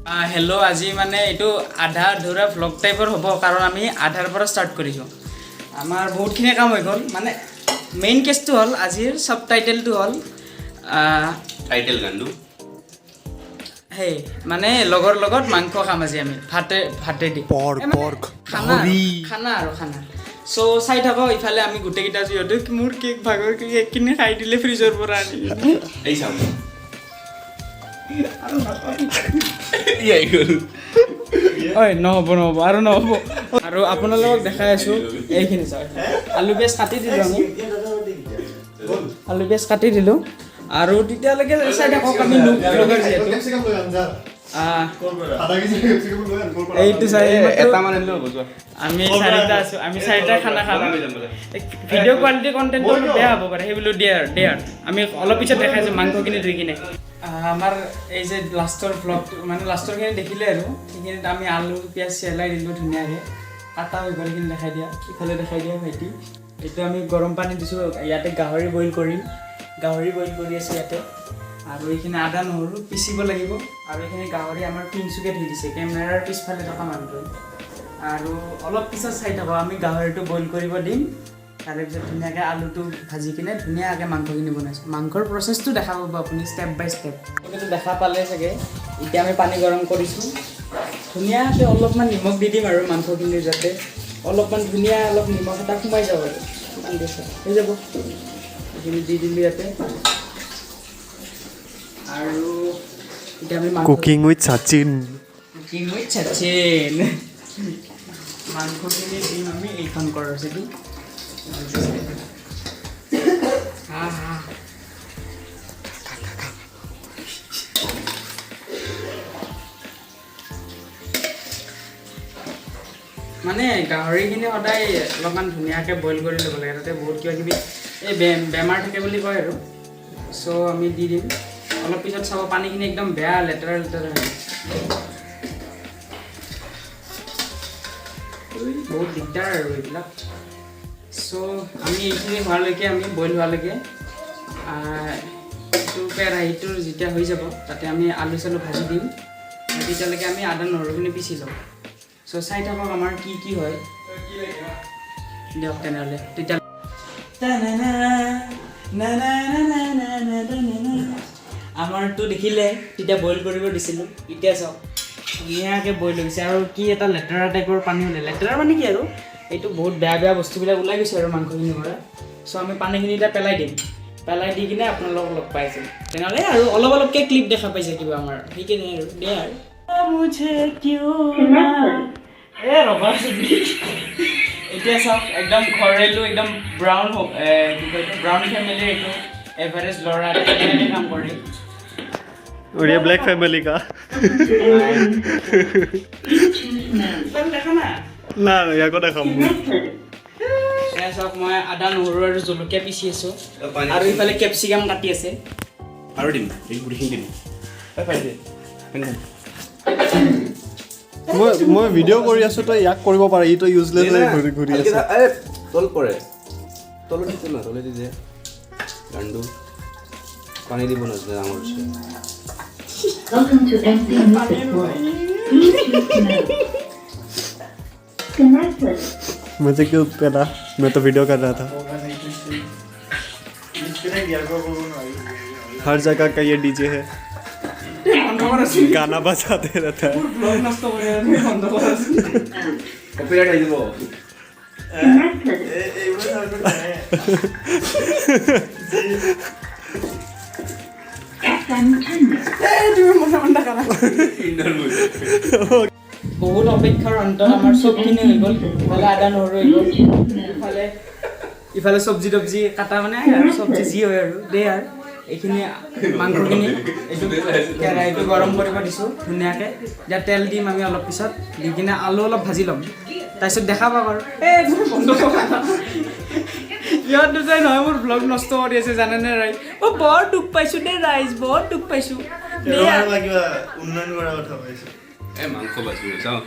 Hello' আজি মানে এইটো আধা ধৰা ভ্লগ টাইপৰ হ'ব কাৰণ আমি আধাৰ পৰা ষ্টাৰ্ট কৰিছোঁ আমাৰ বহুতখিনি কাম হৈ গ'ল মানে মেইন কেছটো হ'ল আজিৰ চাব টাইটেলটো হ'ল টাইটেল গানটো সেই মানে লগৰ লগত মাংস খাম আজি আমি ভাতে দি খানা আৰু খানা চ' চাই থাকক ইফালে আমি গোটেইকেইটা যিহেতু মোৰ কেক ভাগৰ কেক কিনি খাই দিলে ফ্ৰিজৰ পৰা আনি এই চাম নহ'ব আৰু নহ'ব আৰু আপোনালোকক দেখাই আছোঁ এইখিনি চাওক আলু পিঁয়াজ কাটি দিলোঁ আৰু তেতিয়ালৈকে চাই থাকক আমি লগৰ যিহেতু এইটো চাই আমি চাৰিটা আছোঁ আমি চাৰিটা খানা খাম ভিডিঅ' কোৱালিটি কণ্টেণ্টটো বেয়া হ'ব পাৰে সেইবুলি ডেয়াৰ আমি অলপ পিছত দেখাইছোঁ মাংসখিনি ধুই কিনে আমাৰ এই যে লাষ্টৰ ভ্লগটো মানে লাষ্টৰখিনি দেখিলে আৰু সেইখিনিত আমি আলু পিঁয়াজ চেলাই দিলোঁ ধুনীয়াকৈ কাটা হৈ গ'ল সেইখিনি দেখাই দিয়া ইফালে দেখাই দিয়া ভাইটি এইটো আমি গৰম পানী দিছোঁ ইয়াতে গাহৰি বইল কৰি আছোঁ ইয়াতে আৰু এইখিনি আদা নহৰু পিচিব লাগিব আৰু এইখিনি গাহৰি আমাৰ পিনচুকে ধুই দিছে কেমেৰাৰ পিছফালে থকা মানুহটোৱে আৰু অলপ পিছত চাই থাকোঁ আমি গাহৰিটো বইল কৰিব দিম তাৰপিছত ধুনীয়াকৈ আলুটো ভাজি কিনে ধুনীয়াকৈ মাংসখিনি বনাইছোঁ মাংসৰ প্ৰচেছটো দেখা পাব আপুনি ষ্টেপ বাই ষ্টেপ সেইটো দেখা পালে চাগে এতিয়া আমি পানী গৰম কৰিছোঁ ধুনীয়াকৈ অলপমান নিমখ দি দিম আৰু মাংসখিনিৰ যাতে অলপমান অলপ নিমখ এটা সোমাই যাব আৰু ইমান বেছি হৈ যাব এইখিনি দি দিলোঁ ইয়াতে আৰু এতিয়া আমি কুকিং উইথ সচিন মাংসখিনি দিম আমি এইখন কৰছে দি মানে গাহৰিখিনি সদায় অলপমান ধুনীয়াকৈ বইল কৰি ল'ব লাগে তাতে বহুত কিবা কিবি এই বেমাৰ থাকে বুলি কয় আৰু চ' আমি দি দিম অলপ পিছত চাব পানীখিনি একদম বেয়া লেতেৰা বহুত দিগদাৰ আৰু এইবিলাক চ' আমি এইখিনি হোৱালৈকে আমি বইল হোৱালৈকে এইটো কেৰাহীটোৰ যেতিয়া হৈ যাব তাতে আমি আলু চালু ভাজি দিম তেতিয়ালৈকে আমি আদা নহৰুখিনি পিচি ল'ম চ' চাই থাকক আমাৰ কি হয় দিয়ক তেনেহ'লে তেতিয়া আমাৰটো দেখিলে তেতিয়া বইল কৰিব দিছিলোঁ এতিয়া চাওক ধুনীয়াকৈ বইল হৈছে আৰু কি এটা লেতেৰা টাইপৰ পানী ওলাই লেতেৰা মানে কি আৰু এইটো বহুত বেয়া বস্তুবিলাক ওলাই গৈছে আৰু মাংসখিনিৰ পৰা চ' আমি পানীখিনি এতিয়া পেলাই দি কিনে আপোনালোকক লগ পাইছোঁ তেনেহ'লে আৰু অলপকৈ ক্লিপ দেখা পাইছে কিবা আমাৰ সেইখিনি আৰু দে আৰু ৰ'বা এতিয়া চাওক একদম ঘৰেলো একদম ব্ৰাউন কি কয় এইটো ব্ৰাউন ফেমিলিৰ এইটো এভাৰেজ ল'ৰা কেনেকৈ কাম কৰে और ये ब्लैक फैमिली का দেখা না ना यहाँ को देखा চাওক মই আদা নহৰু আৰু জলকীয়া পিচি আছোঁ আৰু ইফালে কেপচিকাম কাটি আছে আৰু দিম এই গুটিখিনি দিম মই ভিডিঅ' কৰি আছো তই ইয়াক কৰিব পাৰে ই তো ইউজলেছ ঘূৰি আছে তল পৰে তলত দিছে না তলে দিছে গাণ্ডু পানী দিব নাছিলে ডাঙৰ হৈছে Welcome to MC Music World. Please choose mode. Connected. मुझे क्यों पता मैं तो वीडियो कर रहा था हर जगह का ये डीजे है गाना बजाते रहता है কপিৰাইট আহি যাব বহুত অপেক্ষাৰ অন্তত আমাৰ চবখিনি হৈ গ'ল ইফালে আদা নহৰু হৈ গ'ল ইফালে চব্জি তব্জি কাটা মানে আৰু চব্জি যি হয় আৰু দে আৰু এইখিনি মাংসখিনি এইটো কেৰাহীটো গৰম কৰিব দিছোঁ ধুনীয়াকৈ এতিয়া তেল দিম আমি অলপ পিছত দি কিনে আলু অলপ ভাজি ল'ম তাৰপিছত দেখা পাব আৰু বন্ধ ইহঁত দুটাই নহয় মোৰ ব্লগ নষ্ট কৰি আছে জানেনে ৰাইজ বৰ দুখ পাইছোঁ দেই ৰাইজ বৰ দুখ পাইছোঁ উন্নয়ন কৰা কথা কৈছে এই মাংস বাচিব চাওঁ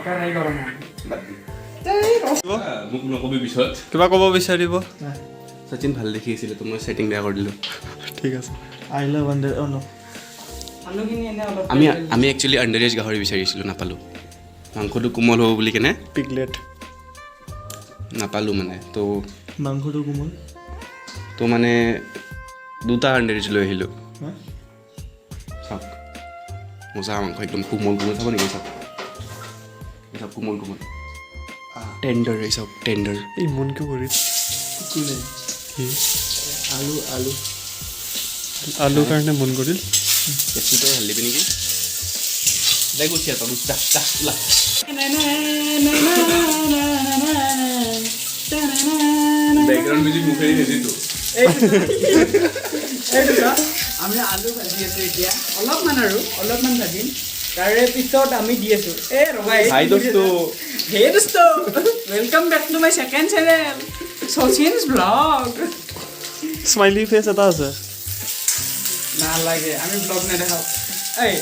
কেৰাহী গৰম মোক নকবি পিছত কিবা ক'ব বিচাৰিব সচিন ভাল দেখি আছিলে তো মই ছেটিং বেয়া কৰি দিলোঁ ঠিক আছে আহিলে বন্ধে ন মানুহখিনি এনে অলপ আমি একচুৱেলি আণ্ডাৰেজ গাহৰি বিচাৰিছিলোঁ, নাপালোঁ। মাংসটো কোমল হ'ব বুলি কেনে পিগলেট নাপালোঁ মানে। তো মাংসটো কোমল মানে দুটা আণ্ডাৰেজ লৈ আহিলোঁ। চাওক মজা মাংস একদম কোমল চাব নেকি? চাওক কোমল টেণ্ডাৰ, এই চাওক টেণ্ডাৰ। এই মন কিয় কৰি আলু কাৰণে মন কৰিল। কেঁচুটো ঢালি দিবি নেকি? দে গুচি আছ ওলা। বেকগ্ৰাউণ্ড মিউজিক মুখেৰি নিদিটো। আমি আলু ভাজি আছোঁ এতিয়া, অলপমান ভাজিম। তাৰে পিছত আমি দি আছোঁ হাই দোস্তো, welcome back to my second channel Sachin's blog. Smiley face এটা আছে। নালাগে, আমি ব্লগ নেদেখাওঁ। এই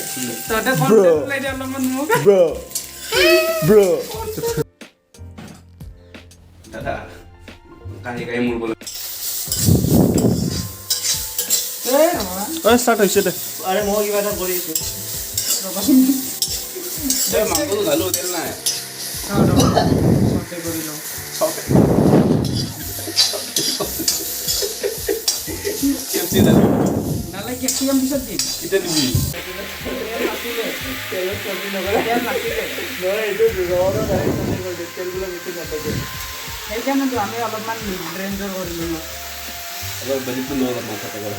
তহঁতে কণ্টেণ্ট ওলাই দে অলপমান মোক। দাদা কাহি মোৰ বোলে ষ্টাৰ্ট হৈছে দে। আৰে মই কিবা এটা কৰি আছোঁ। মাংসটো ঢালো, তেল নাই। কৰি লওঁ। কেপচি ঢালো নালাগে, কেপচিকাম পিছত দিম। এতিয়া দিবি। সেইকাৰণেতো আমি অলপমান মিড ৰেঞ্জৰ কৰিলোঁ। বাজেটটো লৈ অলপ মাথা টকা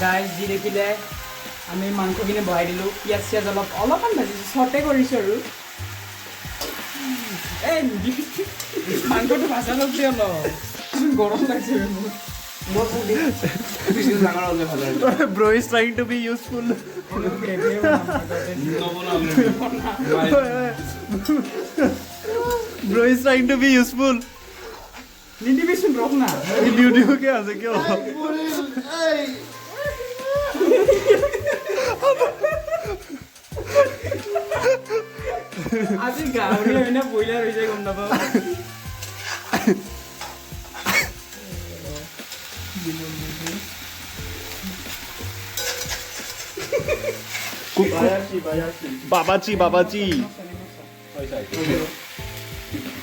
গাইজ যি দেখিলে আমি মাংসখিনি বহাই দিলোঁ, পিঁয়াজ চিয়াজ অলপমান ভাজিছোঁ, চৰ্টে কৰিছোঁ আৰু। এই মাংসটো ভাজা লাগছে অলপ, গৰম লাগছে মোৰ। ডাঙৰ হ'লে ভাল হয়। Bro is trying to be useful. Bro is trying to be useful. নিদিবিচোন ৰখ না। ভিডিও কে আছে কিয়? আজি গাহৰি হয় না ব্ৰইলাৰ হৈ যায় গম নাপাওঁ। বাবাজি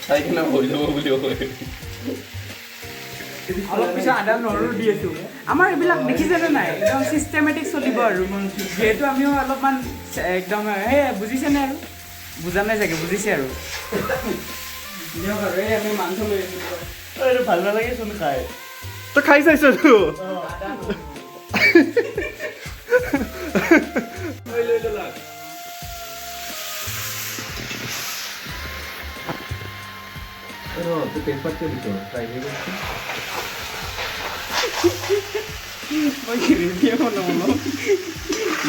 চাই কিনে হৈ যাব বুলি কয়। অলপ পিছত আদা নহৰু দি আছোঁ। আমাৰ এইবিলাক দেখিছেনে নাই, একদম চিষ্টেমেটিক চলিব আৰু। যিহেতু আমিও অলপমান একদম বুজিছেনে আৰু? বুজা নাই চাগে, বুজিছে আৰু। দিয়ক আৰু এই আমি মাংস লৈ আছোঁ। ভাল নালাগে চোন খাই। তই খাই চাইছো তো?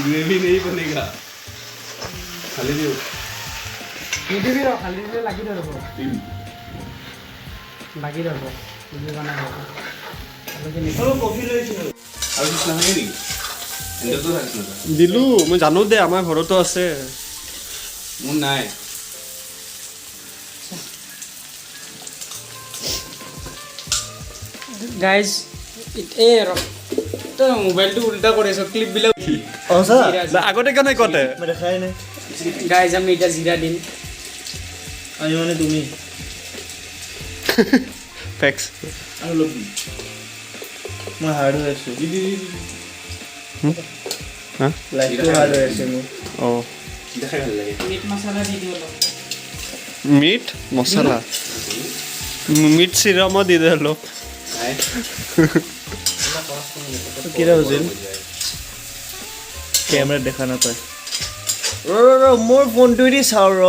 ग्रेवी नहीं बनेगा खाली दियो নিদিবি ৰ, খালি দিলে লাগি ধৰিব। লাগি ধৰিব বুজি পোৱা নাই। কফি লৈছিলোঁ আৰু কিছু নাহে নেকি? এণ্ডটো থাকিছিল দিলো, মই জানো দে, আমাৰ ঘৰতো আছে। মোৰ নাই। গাইজ এই ৰ, তই মোবাইলটো উল্টা কৰি আছ, ক্লিপবিলাক। আগতে কিয় নাই কতে? গাইজ আমি এতিয়া জিৰা দিম। আমি মানে তুমি ফেক্স আৰু লবি মই হাৰ্ড হৈ আছো। লাইটটো হাৰ্ড হৈ আছে মোৰ। অঁ দেখাই ভাল লাগে। মিট মছলা দি দিওঁ অলপ। মিট মছলা, মিট চিৰামো দি দে অলপ। নাই কিৰা হৈছিল? কেমেৰাত দেখা নাপায়। মোৰ ফোনটো দি চাওঁ ৰ।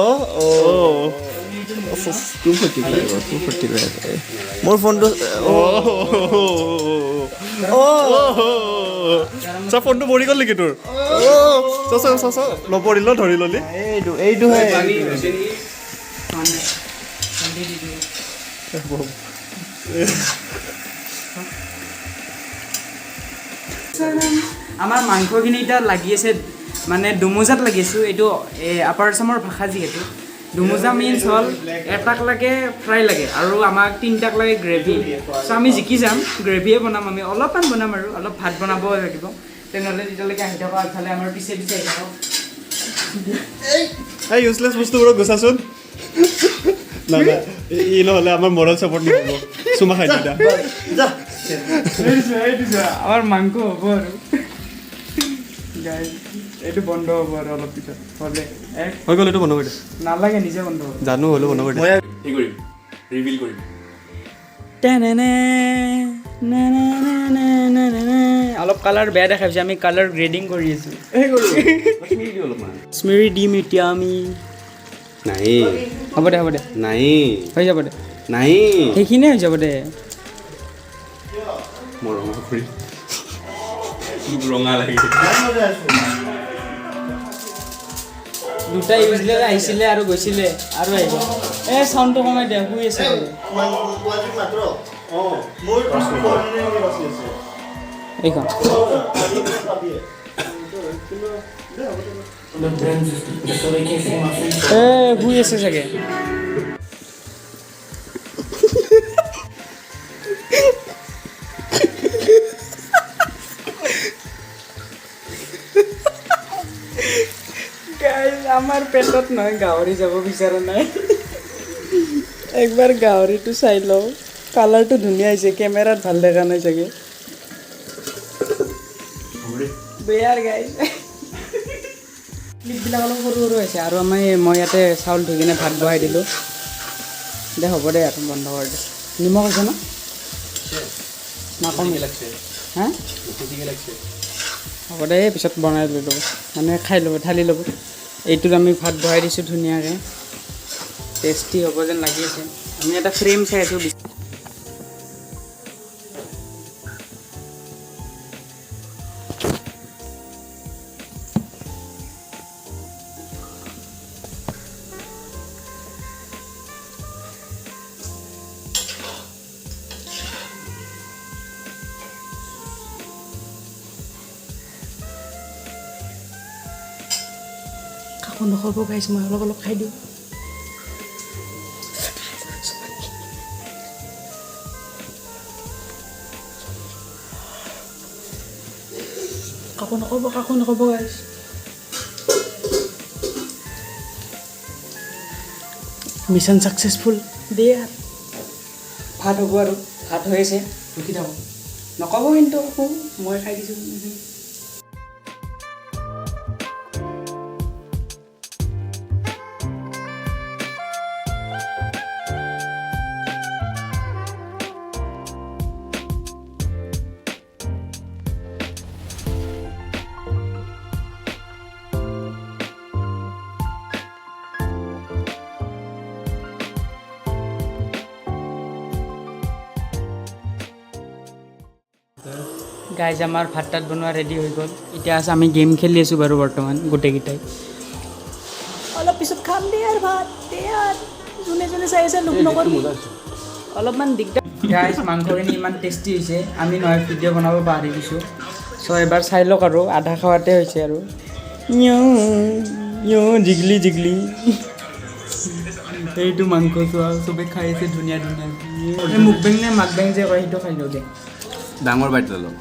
মোৰ ফোনটো ফোনটো পৰি গ'ল নেকি তোৰ? নপৰিল, ধৰি ললি। এইটোহে আমাৰ মাংসখিনি এতিয়া লাগি আছে, মানে দুমোজাত লাগি আছোঁ। এইটো আপাৰ আছামৰ ভাষা যিহেতু দুমোজা মিন্স হ'ল এটাক লাগে ফ্ৰাই লাগে আৰু আমাক তিনিটাক লাগে গ্ৰেভি চ' আমি জিকি যাম গ্ৰেভিয়ে বনাম আমি অলপমান বনাম আৰু অলপ ভাত বনাব লাগিব তেনেহ'লে তেতিয়ালৈকে আহি থাকক আগফালে আমাৰ পিছে পিছে আহি থাকক এই ইউজলেছ বস্তুবোৰক গুচাচোন নাই নাই ই নহ'লে আমাৰ মৰেল চাপৰ্ট নহ'ব চুমা খাই দিতা আমাৰ মাংস হ'ব আৰু এইটো বন্ধ হ'ব আৰু অলপ পিছত হ'লে হৈ গ'ল এইটো বন্ধ কৰি দে নালাগে নিজে বন্ধ হ'ব জানো হ'লেও বন্ধ কৰি দে কি কৰিম ৰিভিল কৰিম অলপ কালাৰ বেয়া দেখাইছে আমি কালাৰ গ্ৰেডিং কৰি আছোঁ অলপমান কাশ্মীৰী দিম এতিয়া আমি নাই হ'ব দে নাই হৈ যাব দে নাই সেইখিনিয়ে হৈ যাব দে মৰম কৰি ৰঙা লাগি দুটা ইউজলেছ আহিছিলে আৰু গৈছিলে আৰু আহিব এই চাউণ্ডটো কমাই দে শুই আছে এইখন শুই আছে চাগে আমাৰ পেটত নহয় গাহৰি যাব বিচৰা নাই একবাৰ গাহৰিটো চাই লওঁ কালাৰটো ধুনীয়া হৈছে কেমেৰাত ভাল দেখা নাই চাগে বেয়াৰ গাই ক্লিপবিলাক অলপ সৰু সৰু হৈছে আৰু মই ইয়াতে চাউল ধুই কিনে ভাত বহাই দিলোঁ দে হ'ব দে আৰু বন্ধ কৰি দে নিমখ আছে ন নাকমি লাগছে হা হ'ব দে পিছত বনাই লৈ ল'ব মানে খাই ল'ব ঢালি ল'ব এইটোত আমি ভাত বহাই দিছোঁ ধুনীয়াকৈ টেষ্টি হ'ব যেন লাগি আছে আমি এটা ফ্ৰেম চাই আছোঁ কাকো নক'ব গাইছ মই অলপ অলপ খাই দিওঁ কাকো নক'ব গাইছ মিছন ছাকচেছফুল দিয়ে আৰু ভাত হ'ব আৰু ভাত হৈ আছে ৰখি থাকক নক'ব কিন্তু আকৌ মই খাই দিছোঁ গাইজ আমাৰ ভাত তাত বনোৱা ৰেডি হৈ গ'ল এতিয়া আছে আমি গেম খেলি আছোঁ বাৰু বৰ্তমান গোটেইকেইটাই অলপ পিছত খাম দে আৰু ভাত দে আৰু যোনে যোনে চাই আছে লোক নকৰিব অলপমান দিগদাৰ গাইজ মাংসখিনি ইমান টেষ্টি হৈছে আমি নহয় ভিডিঅ' বনাব পাহৰি গৈছোঁ চ' এবাৰ চাই লওক আৰু আধা খাৱাতে হৈছে আৰু জিগলি এইটো মাংস চোৱা চবে খাই আছে ধুনীয়া মুকবেং নে মাকবেং যে কয় সেইটো খাই লওঁ দে ডাঙৰ বাইট ল'লোঁ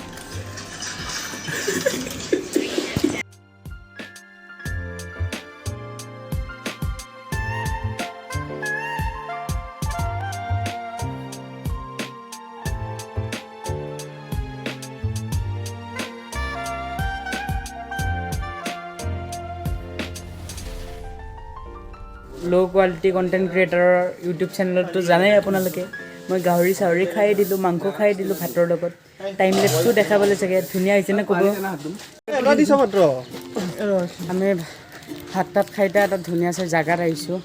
ল' কোৱালিটি কণ্টেণ্ট ক্ৰিয়েটাৰৰ ইউটিউব চেনেলতো জানেই আপোনালোকে মই গাহৰি চাহৰি খাই দিলোঁ মাংস খাই দিলোঁ ভাতৰ লগত টাইম লেপছটো দেখাবলৈ চাগে ধুনীয়া হৈছে নে ক'ব আমি ভাত তাত খাই এটা ধুনীয়া চাই জেগাত আহিছোঁ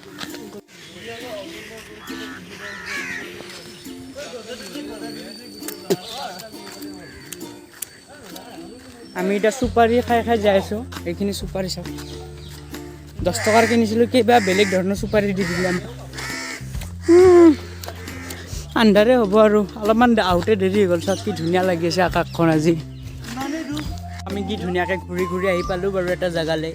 আমি এতিয়া চুপাৰী খাই যাই আছোঁ এইখিনি চুপাৰী চাওক 10 টকাৰ কিনিছিলোঁ কিবা বেলেগ ধৰণৰ চুপাৰী দি দিলাম আন্ধাৰে হ'ব আৰু অলপমান আহোঁতে দেৰি হৈ গ'ল চাওক কি ধুনীয়া লাগি আছে আকাশখন আজি আমি কি ধুনীয়াকৈ ঘূৰি আহি পালোঁ বাৰু এটা জেগালৈ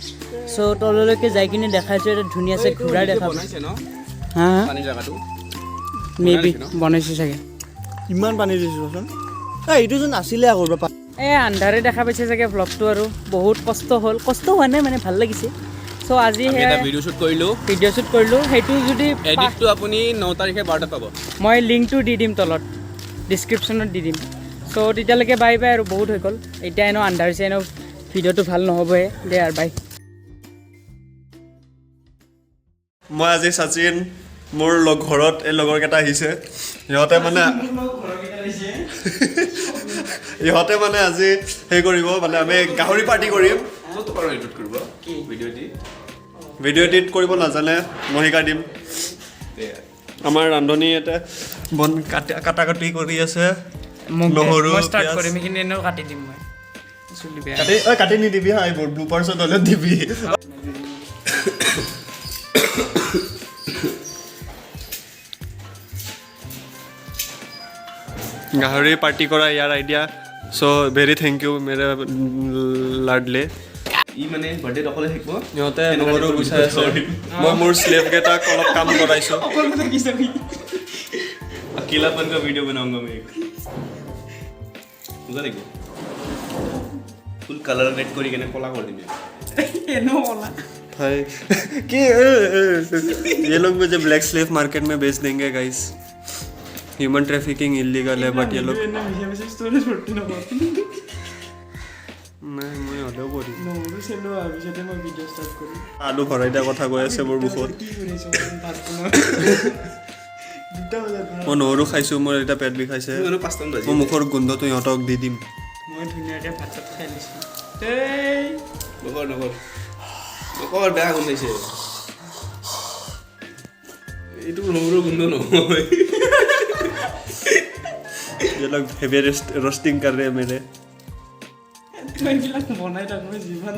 সো তললৈকে যাই কিনে দেখাইছো এটা ধুনীয়া আছে ঘোঁৰা দেখা বনাইছে ন হা পানী জায়গাটো মেবি বনাইছে চাগে ইমান পানী দিছোচোন এইটো যোন আছিলে আগৰ পৰা এই আন্ধাৰে দেখা পাইছে চাগে ভ্লগটো আৰু বহুত কষ্ট হ'ল কষ্ট হোৱা নাই মানে ভাল লাগিছে সো আজি আমি এটা ভিডিও শুট কৰিলো সেইটো যদি এডিটটো আপুনি 9 তাৰিখে 12টাত পাব মই লিংকটো দি দিম তলত ডিছক্ৰিপশ্যনত দি দিম সো তেতিয়ালৈকে বাই বাই আৰু বহুত হৈ গ'ল এতিয়া এনেও আন্ধাৰ হৈছে এনেও ভিডিঅ'টো ভাল নহ'বই দে আৰু বাই মই আজি সচিন মোৰ ঘৰত এই লগৰকেইটা আহিছে ইহঁতে মানে আজি সেই কৰিব মানে আমি গাহৰি পাৰ্টি কৰিম ভিডিঅ' এডিট কৰিব নাজানে মই শিকাই দিম আমাৰ ৰান্ধনী এটা বন কাটি কৰি আছে নহৰু ষ্টাৰ্ট কৰিম সেইখিনি এনেও কাটি দিম মই চুলি বেয়া কাটি নিদিবি হা এইবোৰ ব্লুপাৰ্ছত হ'লে দিবি গাহৰি পাৰ্টি কৰা ইয়াৰ আইডিয়া চ' ভেৰি থেংক ইউ মেৰে লাডলে ই মানে বাৰ্থডে অকলে থাকিব সিহঁতে নহৰু গুচাই আছে মই মোৰ স্লেভকেইটাক অলপ কাম কৰাইছোঁ अकेलापन का वीडियो बनाऊंगा मैं एक বুঝা লাগিব ফুল কালার রেড করি কেনে কলা कर दिने এনো ওলা भाई कि ये लोग मुझे ब्लैक स्लेव मार्केट में बेच देंगे गाइस ह्यूमन ट्रैफिकिंग इलीगल है बट ये लोग स्टोरेज फुर्ती न নাই মই হলেও কৰি নহৰু চেলো আবিছতে মই ভিডিঅ ষ্টাৰ্ট কৰিম আলু ভৰাই দিয়া কথা কৈ আছে মোৰ মুখত মই নহৰু খাইছোঁ মোৰ এটা পেট বিষাইছে মোৰ মুখৰ গোন্ধটো ইহঁতক দি দিম মই ধুনীয়াকৈ ভাত চাত খাই লৈছোঁ নকৰ বেয়া গোন্ধাইছে এইটো নহৰু গোন্ধ নহয় ये लोग हेवी रोस्टिंग कर रहे हैं मेरे বনাই থাকোঁ যিমান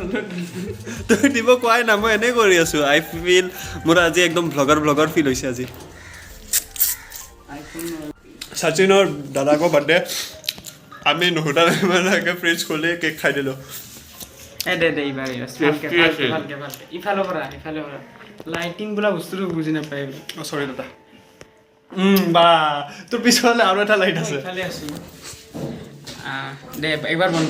তই দিব কোৱাই না মই এনেই কৰি আছোঁ আই ফিল মোৰ আজি একদম ভ্লগাৰ ফিল হৈছে আজি সচিনৰ দাদাকৰ বাৰ্থডে আমি নুসুধাকে ফ্ৰিজ খুলি কেক খাই দিলোঁ দে এইবাৰ ভালকে ইফালৰ পৰা লাইটিং বোলা বস্তুটো বুজি নাপায় চৰি দাদা বা তোৰ পিছফালে আৰু এটা লাইট আছে ইফালে আছোঁ দে একবাৰ বন্ধ